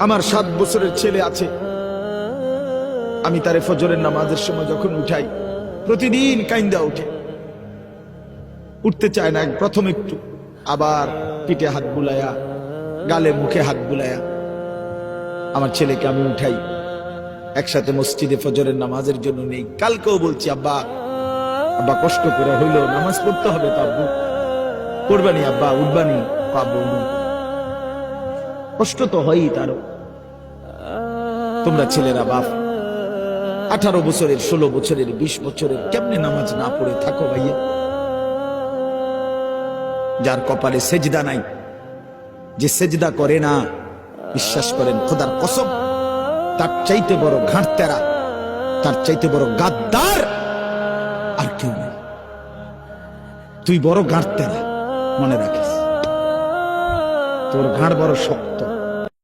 আমার 7 বছরের ছেলে আছে, আমি তারে ফজরের নামাজের সময় যখন উঠাই প্রতিদিন কাইন্দা উঠে, উঠতে চায় না। প্রথম একটু, আবার পিঠে হাত বুলায়া, গালে মুখে হাত বুলায়া আমার ছেলেকে আমি উঠাই, একসাথে মসজিদে ফজরের নামাজের জন্য নেই। কালকেও বলছি, আব্বা আব্বা কষ্ট করে হইলো নামাজ পড়তে হবে তো, আব্বু পড়বানি, আব্বা উঠবানি, আব্বু কষ্ট তো হয়ই তারও। তোমরা ছেলেরা বাপ 18 বছরের, 16 বছরের, 20 বছরের কেমনে নামাজ না পড়ে থাকো ভাইয়া? যার কপালে সেজদা নাই, যে সেজদা করে না, বিশ্বাস করেন খোদার কসম, তার চাইতে বড় ঘাটতেরা, তার চাইতে বড় গাদ্দার আর কেউ নেই। তুই বড় ঘাটতেরা, মনে রাখিস, তোর ঘাড় বড় শক্ত।